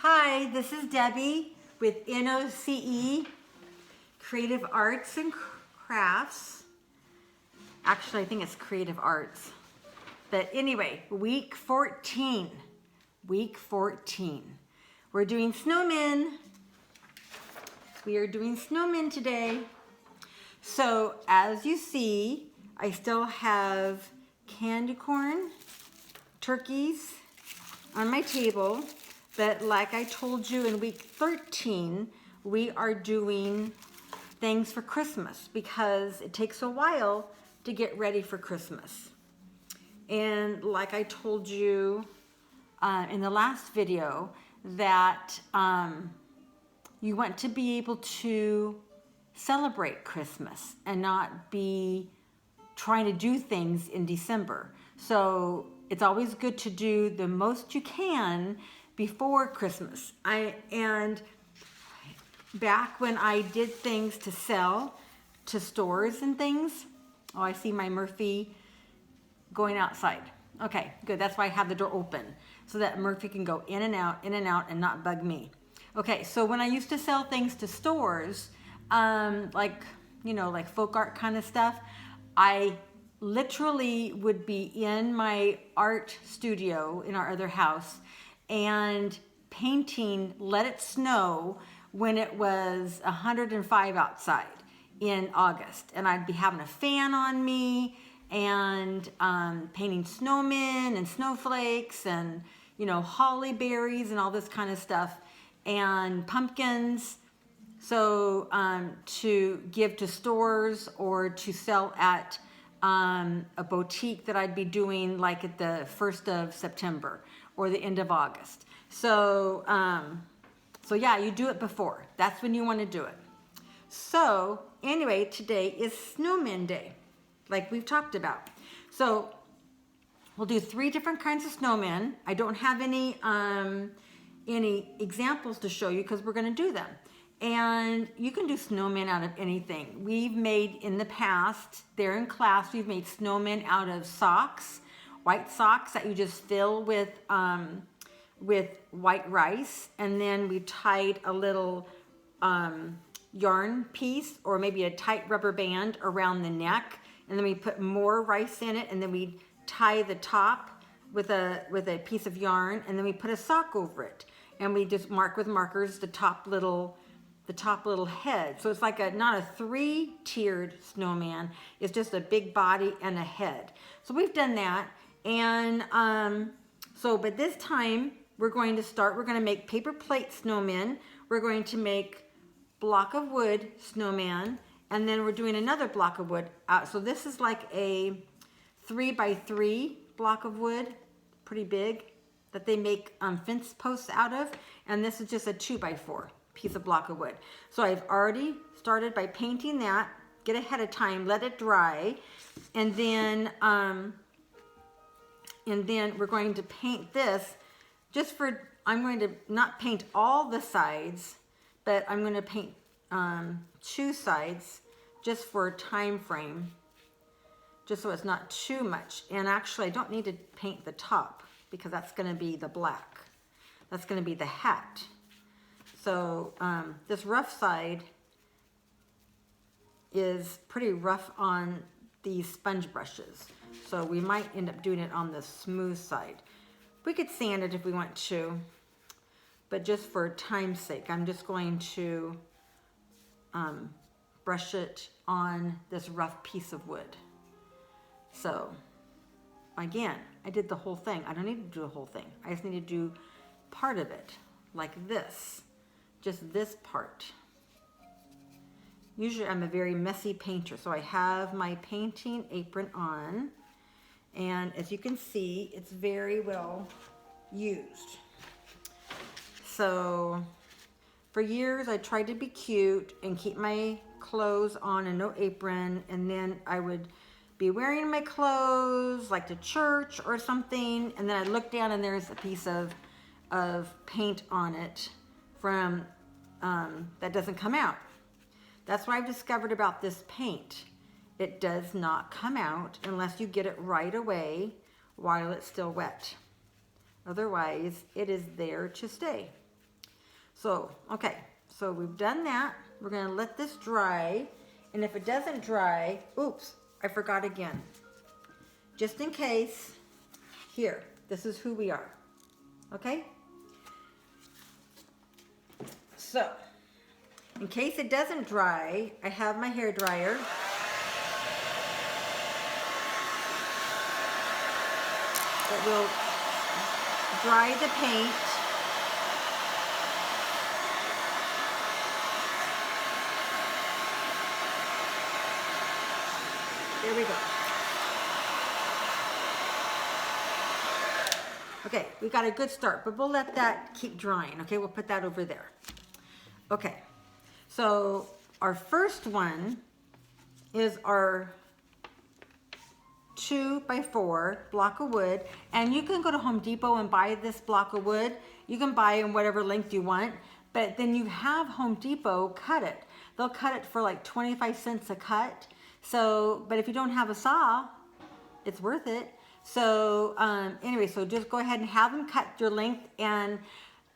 Hi, this is Debbie with NOCE, Creative Arts and Crafts. Actually, I think it's Creative Arts. But anyway, week 14. Week 14. We're doing snowmen. We are doing snowmen today. So as you see, I still have candy corn, turkeys on my table. But like I told you in week 13, we are doing things for Christmas because it takes a while to get ready for Christmas. And like I told you in the last video, that you want to be able to celebrate Christmas and not be trying to do things in December. So it's always good to do the most you can before Christmas. And back when I did things to sell to stores and things, oh, I see my Murphy going outside. Okay, good. That's why I have the door open so that Murphy can go in and out and not bug me. Okay, so when I used to sell things to stores, like folk art kind of stuff, I literally would be in my art studio in our other house and painting Let It Snow when it was 105 outside in August. And I'd be having a fan on me and painting snowmen and snowflakes and, holly berries and all this kind of stuff and pumpkins. So to give to stores or to sell at a boutique that I'd be doing like at the 1st of September or the end of August. So yeah, you do it before. That's when you want to do it. So anyway, today is Snowman Day, like we've talked about. So we'll do 3 different kinds of snowmen. I don't have any examples to show you because we're going to do them. And you can do snowmen out of anything. We've made in the past, there in class, we've made snowmen out of socks, white socks that you just fill with white rice. And then we tied a little yarn piece or maybe a tight rubber band around the neck. And then we put more rice in it. And then we tie the top with a piece of yarn. And then we put a sock over it. And we just mark with markers the top little head. So it's like not a 3-tiered snowman. It's just a big body and a head. So we've done that. And but this time we're going to make paper plate snowmen. We're going to make block of wood snowman. And then we're doing another block of wood. So this is like a 3x3 block of wood, pretty big, that they make fence posts out of. And this is just a 2x4 piece of block of wood. So I've already started by painting that, get ahead of time, let it dry, and then we're going to paint this I'm going to not paint all the sides, but I'm going to paint 2 sides just for a time frame, just so it's not too much. And actually I don't need to paint the top because that's going to be the black. That's going to be the hat. So this rough side is pretty rough on these sponge brushes. So we might end up doing it on the smooth side. We could sand it if we want to, but just for time's sake, I'm just going to brush it on this rough piece of wood. So again, I did the whole thing. I don't need to do the whole thing. I just need to do part of it like this. Just this part. Usually I'm a very messy painter, so I have my painting apron on, and as you can see, it's very well used. So for years I tried to be cute and keep my clothes on and no apron, and then I would be wearing my clothes like to church or something, and then I look down and there's a piece of paint on it from that doesn't come out. That's what I've discovered about this paint. It does not come out unless you get it right away while it's still wet. Otherwise, it is there to stay. So, okay, so we've done that. We're gonna let this dry. And if it doesn't dry, oops, I forgot again. Just in case, here, this is who we are, okay? So, in case it doesn't dry, I have my hair dryer. That will dry the paint. There we go. Okay, we got a good start, but we'll let that keep drying, okay? We'll put that over there. Okay, so our first one is our 2x4 block of wood, and you can go to Home Depot and buy this block of wood. You can buy in whatever length you want, but then you have Home Depot cut it. They'll cut it for like 25 cents a cut. So, but if you don't have a saw, it's worth it. So anyway, so just go ahead and have them cut your length. And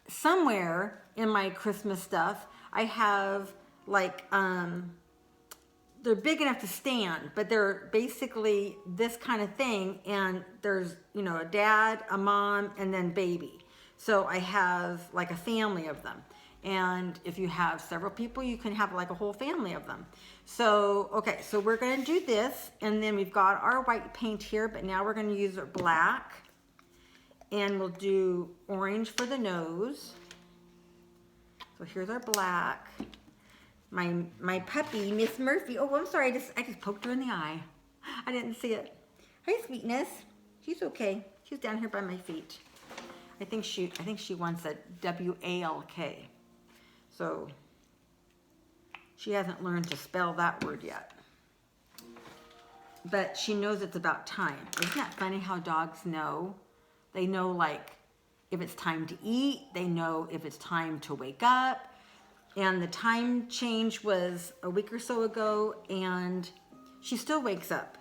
somewhere in my Christmas stuff, I have like, they're big enough to stand, but they're basically this kind of thing. And there's, you know, a dad, a mom, and then baby. So I have like a family of them. And if you have several people, you can have like a whole family of them. So, okay, so we're gonna do this, and then we've got our white paint here, but now we're gonna use our black, and we'll do orange for the nose. So here's our black. My puppy, Miss Murphy. Oh, I'm sorry, I just poked her in the eye. I didn't see it. Hi, Sweetness. She's okay. She's down here by my feet. I think she wants a W-A-L-K. So she hasn't learned to spell that word yet. But she knows it's about time. Isn't that funny how dogs know? They know, like, if it's time to eat. They know if it's time to wake up. And the time change was a week or so ago, and she still wakes up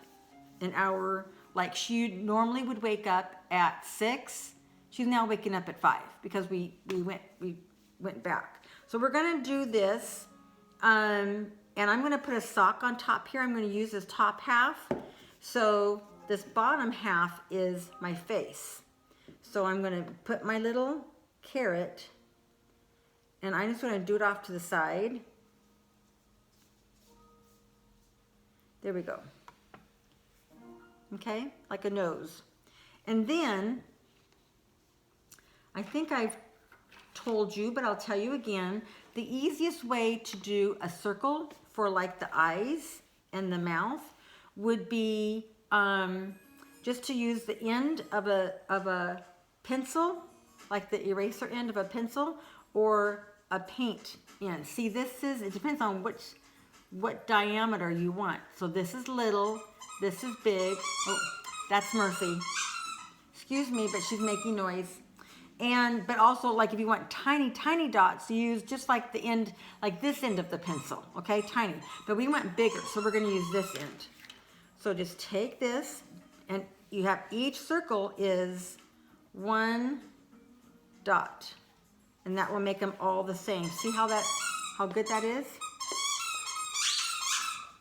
an hour. Like, she normally would wake up at 6. She's now waking up at 5 because we went back. So we're gonna do this, and I'm gonna put a sock on top here. I'm gonna use this top half. So this bottom half is my face. So I'm gonna put my little carrot, and I'm just gonna do it off to the side. There we go. Okay, like a nose. And then, I think I've told you, but I'll tell you again, the easiest way to do a circle for like the eyes and the mouth would be just to use the end of a pencil, like the eraser end of a pencil, or a paint end. See, it depends on what diameter you want. So this is little, this is big. Oh, that's Murphy. Excuse me, but she's making noise. But also, like, if you want tiny, tiny dots, you use just like the end, like this end of the pencil, okay? Tiny. But we want bigger, so we're gonna use this end. So just take this, and you have each circle is 1 dot. And that will make them all the same. See how good that is?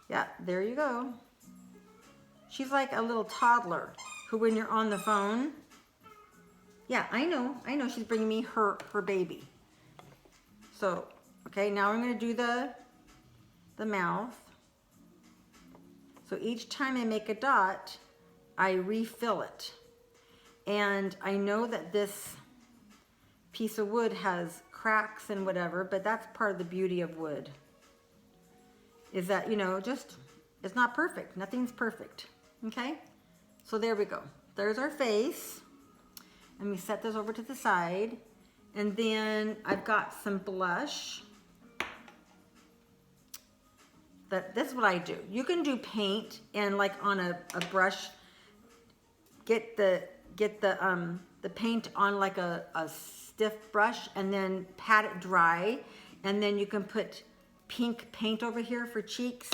Yeah, there you go. She's like a little toddler who, when you're on the phone, yeah, I know, she's bringing me her baby. So, okay, now I'm gonna do the mouth. So each time I make a dot, I refill it. And I know that this piece of wood has cracks and whatever, but that's part of the beauty of wood. Is that, you know, just, it's not perfect. Nothing's perfect, okay? So there we go. There's our face. And we set this over to the side. And then I've got some blush. This is what I do. You can do paint and like on a brush, get the paint on like a stiff brush and then pat it dry. And then you can put pink paint over here for cheeks.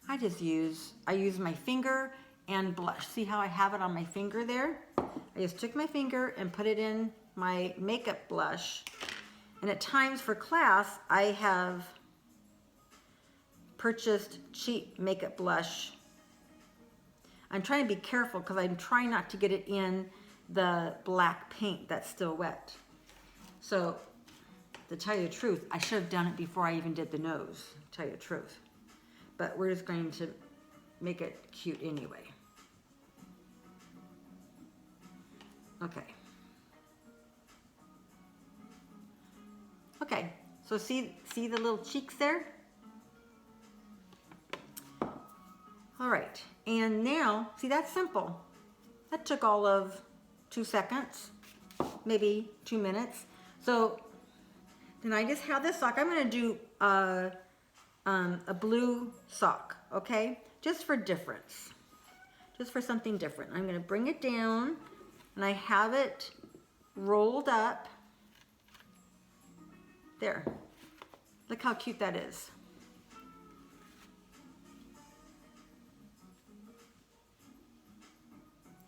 I use my finger and blush. See how I have it on my finger there? I just took my finger and put it in my makeup blush, And at times for class, I have purchased cheap makeup blush. I'm trying to be careful because I'm trying not to get it in the black paint that's still wet. So, to tell you the truth, I should have done it before I even did the nose, to tell you the truth. But we're just going to make it cute anyway. Okay. Okay, so see the little cheeks there? All right, and now, see, that's simple. That took all of 2 seconds, maybe 2 minutes. So then I just have this sock. I'm gonna do a blue sock, okay? Just for difference, just for something different. I'm gonna bring it down and I have it rolled up. There, look how cute that is.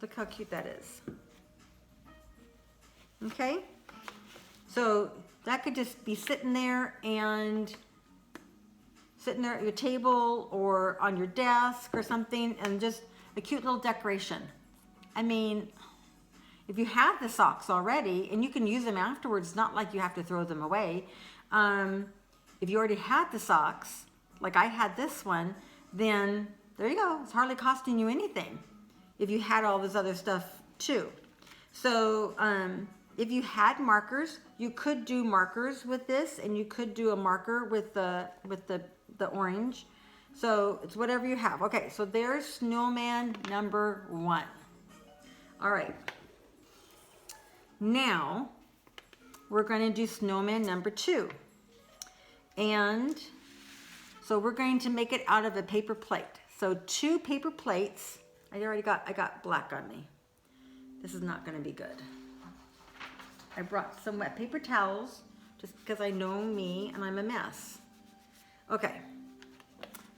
Look how cute that is. Okay, so that could just be sitting there at your table or on your desk or something, and just a cute little decoration. I mean, if you have the socks already, and you can use them afterwards, not like you have to throw them away. If you already had the socks, like I had this one, then there you go. It's hardly costing you anything if you had all this other stuff too. So if you had markers, you could do markers with this, and you could do a marker with the orange. So it's whatever you have. Okay, so there's snowman number 1. All right. Now we're going to do snowman number 2. And so we're going to make it out of a paper plate. So 2 paper plates. I got black on me. This is not going to be good. I brought some wet paper towels just because I know me and I'm a mess. Okay.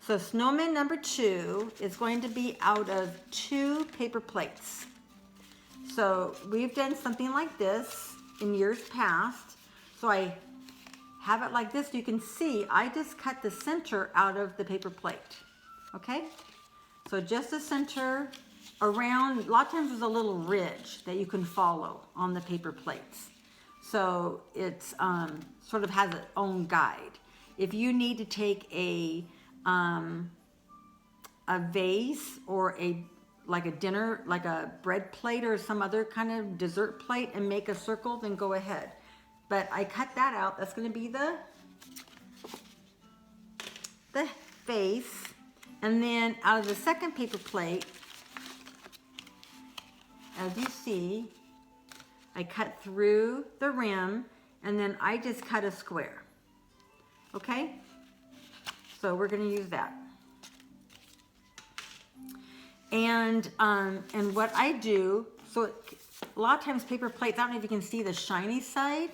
So snowman number 2 is going to be out of 2 paper plates. So we've done something like this in years past. So I have it like this. You can see I just cut the center out of the paper plate. Okay? So just the center around, a lot of times there's a little ridge that you can follow on the paper plates. So it's sort of has its own guide. If you need to take a vase or like a bread plate or some other kind of dessert plate and make a circle, then go ahead. But I cut that out. That's going to be the vase. And then out of the second paper plate, as you see, I cut through the rim, and then I just cut a square. Okay? So we're going to use that. And what I do, so a lot of times paper plates, I don't know if you can see the shiny side.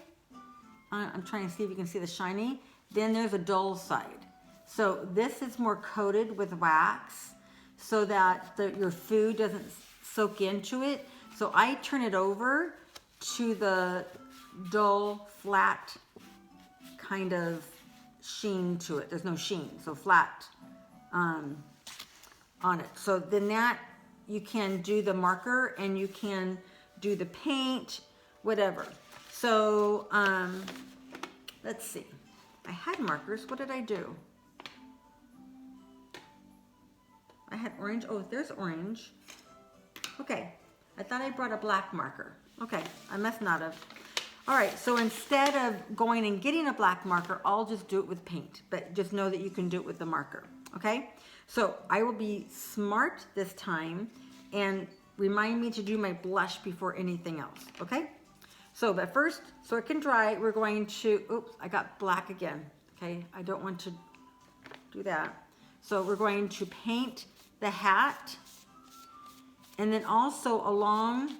I'm trying to see if you can see the shiny. Then there's a dull side. So this is more coated with wax so that your food doesn't soak into it. So I turn it over to the dull, flat kind of sheen to it. There's no sheen, so flat on it. So then that you can do the marker and you can do the paint, whatever. So let's see. I had markers. What did I do? I had orange. Oh, there's orange. Okay. I thought I brought a black marker. Okay. I must not have. All right. So instead of going and getting a black marker, I'll just do it with paint. But just know that you can do it with the marker. Okay. So I will be smart this time and remind me to do my blush before anything else. Okay. So, but first, so it can dry, we're going to, oops, I got black again. Okay. I don't want to do that. So we're going to paint the hat, and then also along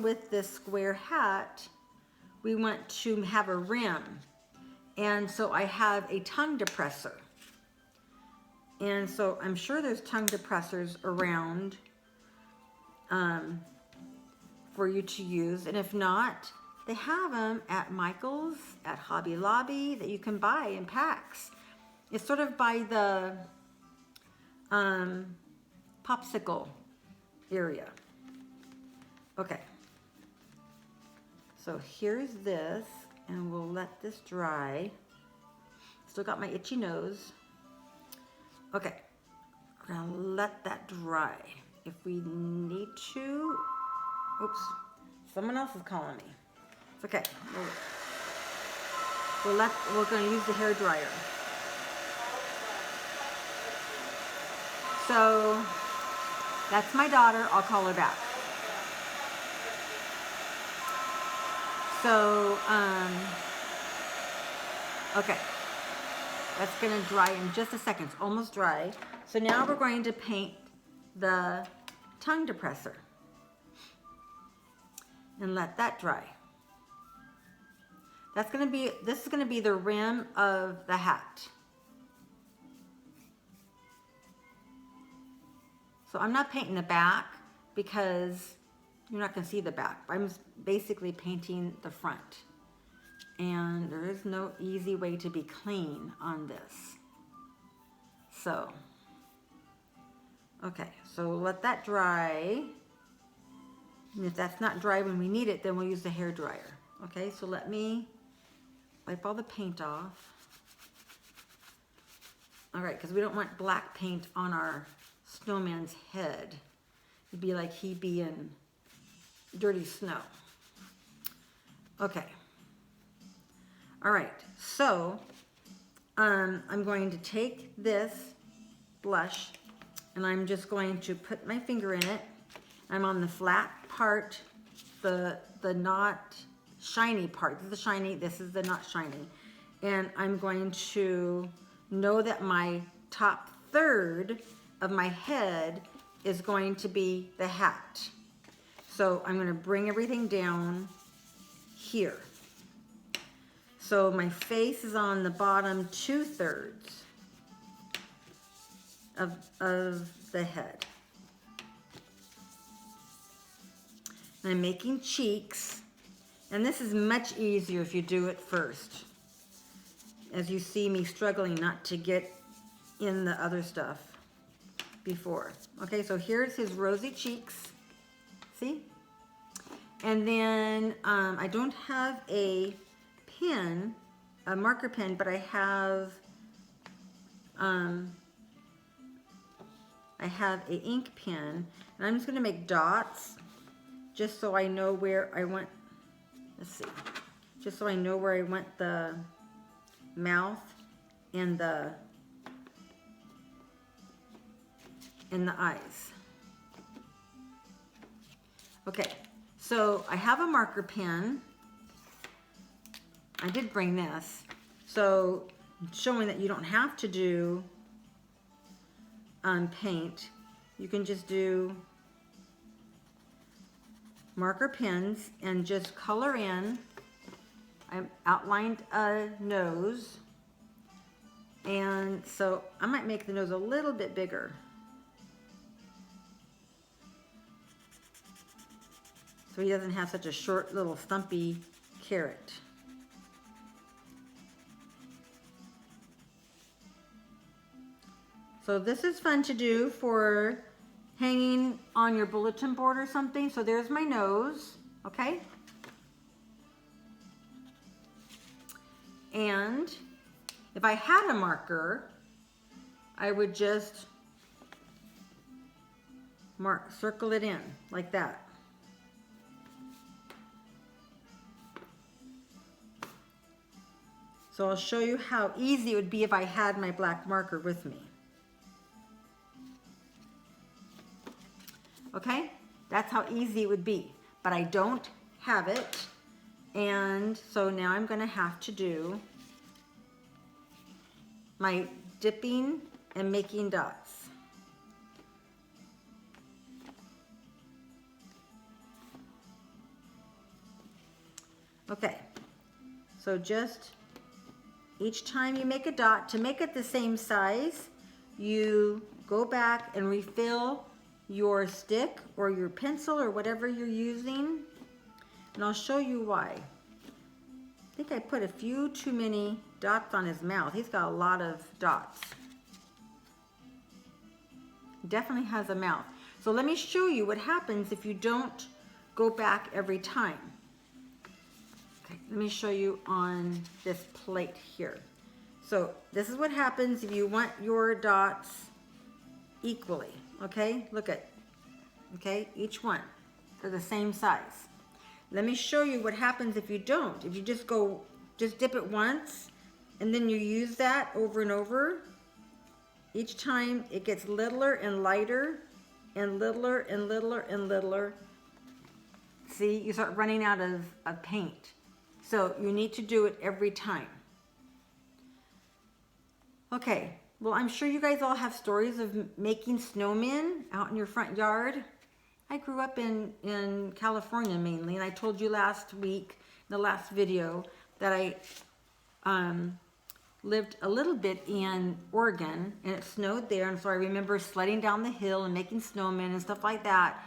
with this square hat, we want to have a rim. And so I have a tongue depressor. And so I'm sure there's tongue depressors around for you to use. And if not, they have them at Michael's, at Hobby Lobby, that you can buy in packs. It's sort of by the popsicle area. Okay. So here's this, and we'll let this dry. Still got my itchy nose. Okay, we're gonna let that dry. If we need to, oops, someone else is calling me. It's okay. We're gonna use the hair dryer. So that's my daughter. I'll call her back. So, okay. That's gonna dry in just a second. It's almost dry. So now we're going to paint the tongue depressor and let that dry. This is gonna be the rim of the hat. So I'm not painting the back because you're not gonna see the back. I'm basically painting the front. And there is no easy way to be clean on this. So, okay, so let that dry. And if that's not dry when we need it, then we'll use the hair dryer. Okay, so let me wipe all the paint off. All right, because we don't want black paint on our snowman's head. It'd be like he'd be in dirty snow. Okay. All right, so I'm going to take this blush and I'm just going to put my finger in it. I'm on the flat part, the not shiny part. This is the shiny, this is the not shiny. And I'm going to know that my top third of my head is going to be the hat. So I'm gonna bring everything down here. So my face is on the bottom 2/3 of the head. And I'm making cheeks, and this is much easier if you do it first. As you see me struggling not to get in the other stuff before. Okay, so here's his rosy cheeks. See? And then I don't have a pen, a marker pen, but I have a ink pen, and I'm just gonna make dots just so I know where I want, let's see, just so I know where I want the mouth and the eyes. Okay, so I have a marker pen. I did bring this, so showing that you don't have to do paint. You can just do marker pens and just color in. I outlined a nose, and so I might make the nose a little bit bigger. So he doesn't have such a short little stumpy carrot. So this is fun to do for hanging on your bulletin board or something. So there's my nose, okay? And if I had a marker, I would just circle it in like that. So I'll show you how easy it would be if I had my black marker with me. Okay, that's how easy it would be, but I don't have it, and so now I'm going to have to do my dipping and making dots. Okay, so just each time you make a dot, to make it the same size, you go back and refill your stick or your pencil or whatever you're using, and I'll show you why. think I put a few too many dots on his mouth. He's got a lot of dots. Definitely has a mouth. So let me show you what happens if you don't go back every time. Okay, let me show you on this plate here. So this is what happens if you want your dots equally, okay? Look at, okay, each one, they're the same size. Let me show you what happens if you don't. If you just dip it once, and then you use that over and over, each time it gets littler and lighter, and littler and littler and littler. See, you start running out of paint. So you need to do it every time. Okay, well, I'm sure you guys all have stories of making snowmen out in your front yard. I grew up in California mainly, and I told you last week, in the last video, that I lived a little bit in Oregon, and it snowed there, and so I remember sledding down the hill and making snowmen and stuff like that.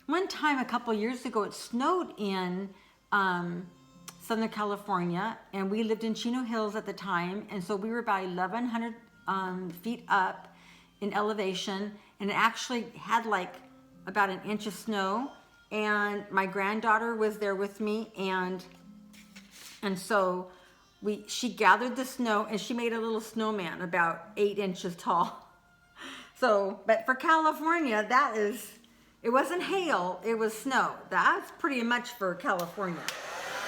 One time, a couple years ago, it snowed in Southern California, and we lived in Chino Hills at the time, and so we were about 1,100 feet up in elevation, and it actually had like about an inch of snow, and my granddaughter was there with me, and so she gathered the snow, and she made a little snowman about 8 inches tall. So, but for California, it wasn't hail, it was snow. That's pretty much for California.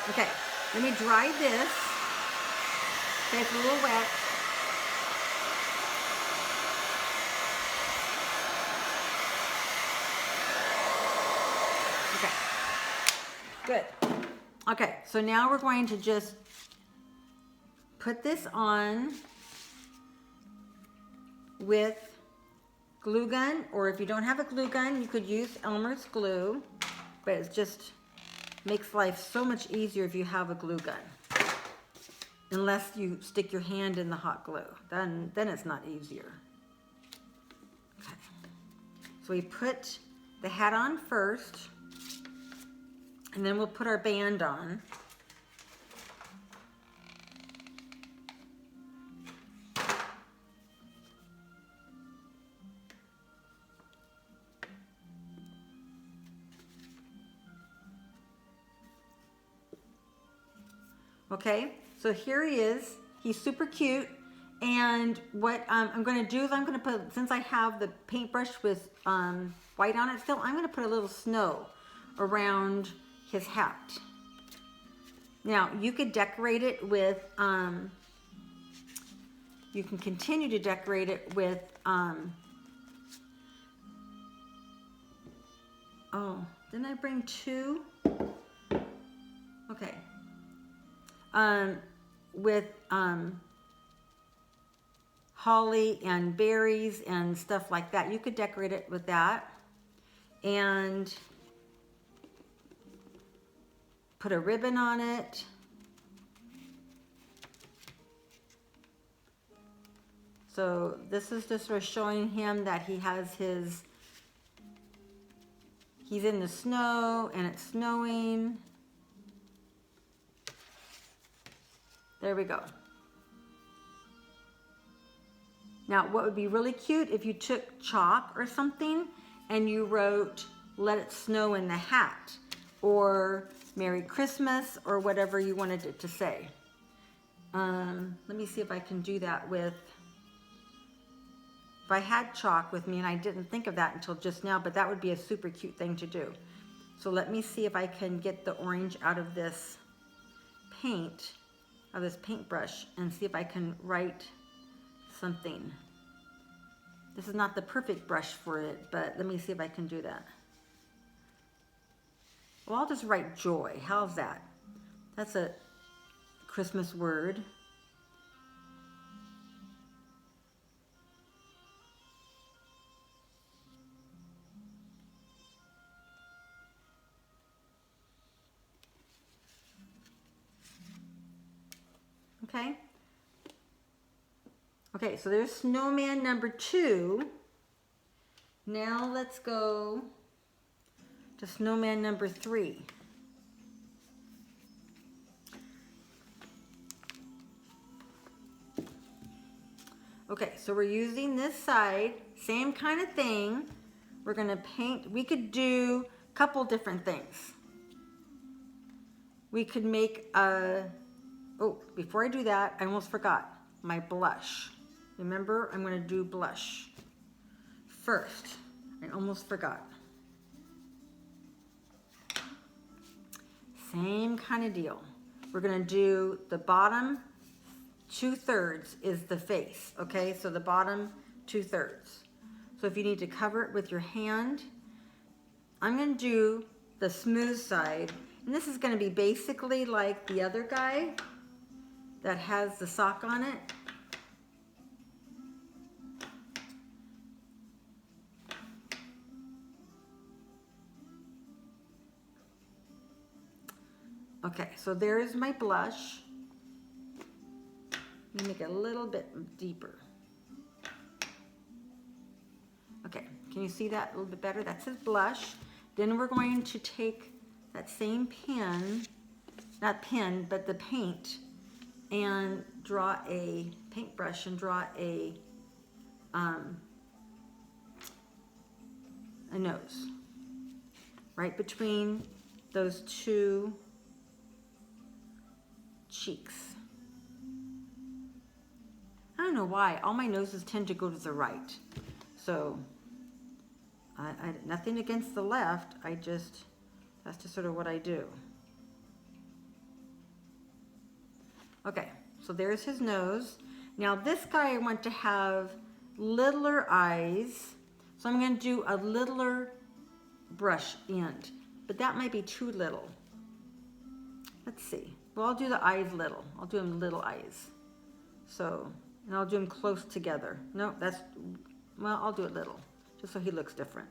Okay, let me dry this. Okay, it's a little wet. Okay, good. Okay, so now we're going to just put this on with glue gun, or if you don't have a glue gun, you could use Elmer's glue, but it just makes life so much easier if you have a glue gun. Unless you stick your hand in the hot glue, then it's not easier. Okay. So we put the hat on first, and then we'll put our band on. Okay, so here he is. He's super cute. And what I'm going to do is I'm going to put, since I have the paintbrush with white on it still, I'm going to put a little snow around his hat. Now, you could decorate it with, you can continue to decorate it with, oh, didn't I bring two? Okay. With holly and berries and stuff like that. You could decorate it with that. And put a ribbon on it. So this is just sort of showing him that he has he's in the snow and it's snowing. There we go. Now, what would be really cute if you took chalk or something and you wrote, "Let it snow in the hat," or "Merry Christmas," or whatever you wanted it to say. Let me see if I can do that with, if I had chalk with me, and I didn't think of that until just now, but that would be a super cute thing to do. So let me see if I can get the orange out of this paint, of this paintbrush, and see if I can write something. This is not the perfect brush for it, but let me see if I can do that. Well, I'll just write joy. How's that? That's a Christmas word. Okay. Okay, so there's snowman number 2. Now let's go to snowman number 3. Okay, so we're using this side, same kind of thing. We're gonna paint, we could do a couple different things. We could make a, oh, before I do that, I almost forgot my blush. Remember, I'm gonna do blush first. I almost forgot. Same kind of deal. We're gonna do the bottom 2/3 is the face, okay? So the bottom 2/3. So if you need to cover it with your hand, I'm gonna do the smooth side. And this is gonna be basically like the other guy that has the sock on it. Okay, so there's my blush. Let me make it a little bit deeper. Okay, can you see that a little bit better? That's his blush. Then we're going to take that same pen, not pen, but the paint, and draw a paintbrush and draw a nose right between those two cheeks. I don't know why, all my noses tend to go to the right. So, nothing against the left, that's just sort of what I do. Okay, so there's his nose. Now this guy I want to have littler eyes, so I'm gonna do a littler brush end, but that might be too little. Let's see. Well, I'll do the eyes little. I'll do them little eyes. So, and I'll do them close together. No, well, I'll do it little, just so he looks different.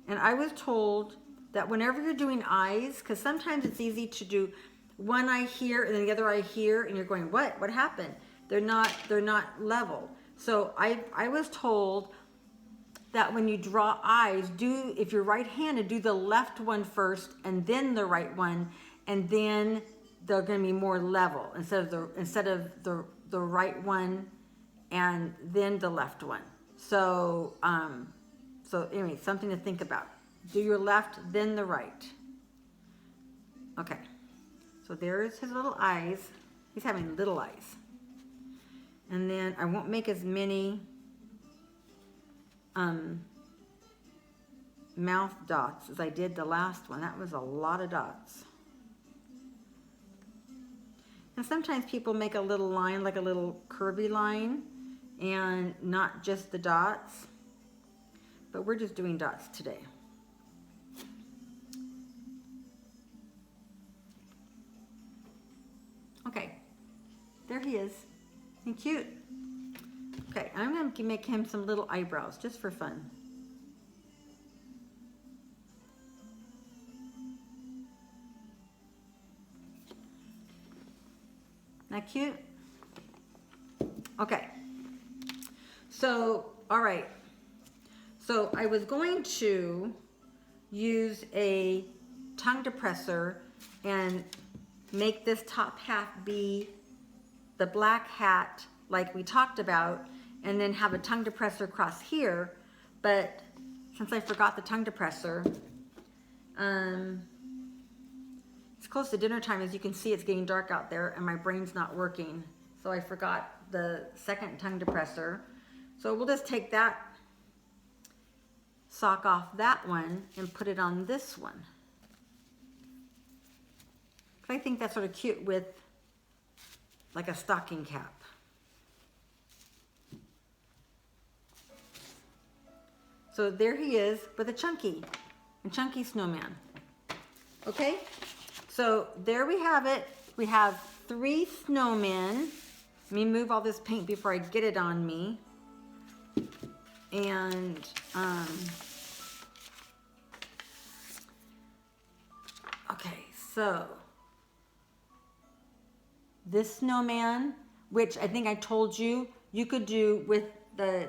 And I was told that whenever you're doing eyes, because sometimes it's easy to do one eye here and then the other eye here, and you're going, what? What happened? They're not level. So I was told that when you draw eyes, if you're right-handed, do the left one first and then the right one, and then they're going to be more level instead of the right one and then the left one. So anyway, something to think about. Do your left, then the right. Okay, so there's his little eyes. He's having little eyes. And then I won't make as many mouth dots as I did the last one. That was a lot of dots. And sometimes people make a little line, like a little curvy line, and not just the dots. But we're just doing dots today. Okay, there he is. And cute. Okay, I'm going to make him some little eyebrows just for fun. Not cute? Okay. So, all right. So I was going to use a tongue depressor and make this top half be the black hat like we talked about, and then have a tongue depressor across here. But since I forgot the tongue depressor, it's close to dinner time. As you can see, it's getting dark out there and my brain's not working. So I forgot the second tongue depressor. So we'll just take that sock off that one and put it on this one. I think that's sort of cute with like a stocking cap. So there he is with a chunky snowman. Okay, so there we have it. We have 3 snowmen. Let me move all this paint before I get it on me. And okay, so this snowman, which I think I told you, you could do with the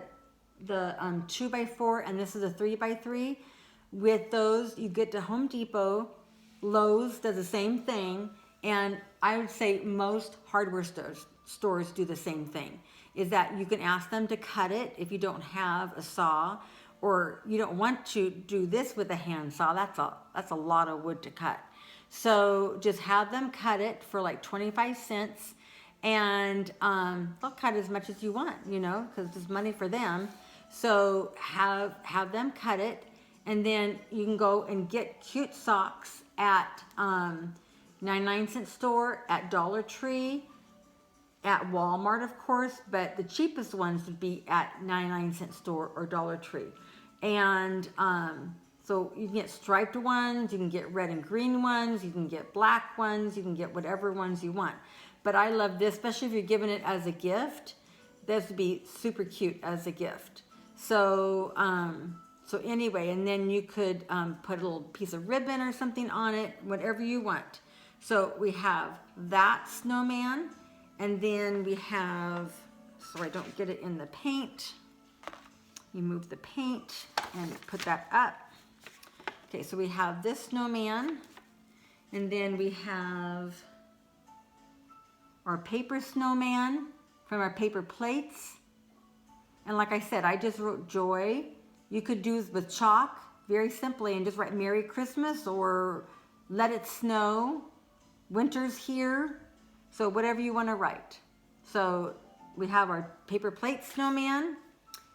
2x4, and this is a 3x3. With those, you get to Home Depot. Lowe's does the same thing, and I would say most hardware stores do the same thing, is that you can ask them to cut it if you don't have a saw, or you don't want to do this with a hand saw. That's a lot of wood to cut. So just have them cut it for like 25 cents, and they'll cut as much as you want, you know, because it's money for them. So have them cut it, and then you can go and get cute socks at 99-cent store, at Dollar Tree, at Walmart, of course, but the cheapest ones would be at 99-cent store or Dollar Tree. And so you can get striped ones, you can get red and green ones, you can get black ones, you can get whatever ones you want. But I love this, especially if you're giving it as a gift. This would be super cute as a gift. So, so anyway, and then you could put a little piece of ribbon or something on it, whatever you want. So we have that snowman, and then we have, so I don't get it in the paint, you move the paint and put that up. Okay, so we have this snowman, and then we have our paper snowman from our paper plates. And like I said, I just wrote joy. You could do this with chalk very simply and just write Merry Christmas or Let It Snow, Winter's Here. So whatever you want to write. So we have our paper plate snowman,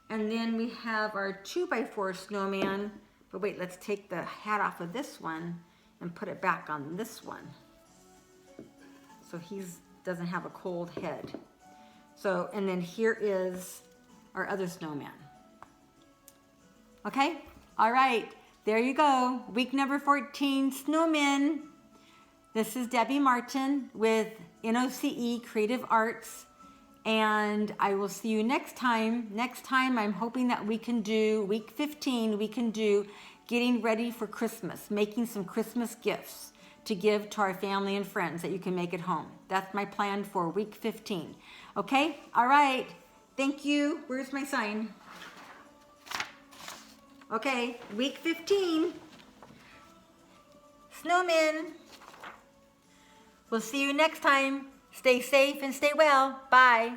and then we have our 2x4 snowman. But wait, let's take the hat off of this one and put it back on this one, so he doesn't have a cold head. So, and then here is our other snowman. Okay, all right, there you go. Week number 14, snowmen. This is Debbie Martin with NOCE Creative Arts, and I will see you next time. Next time, I'm hoping that we can do, week 15, we can do getting ready for Christmas, making some Christmas gifts to give to our family and friends that you can make at home. That's my plan for week 15. Okay, all right, thank you. Where's my sign? Okay, week 15, snowmen. We'll see you next time. Stay safe and stay well. Bye.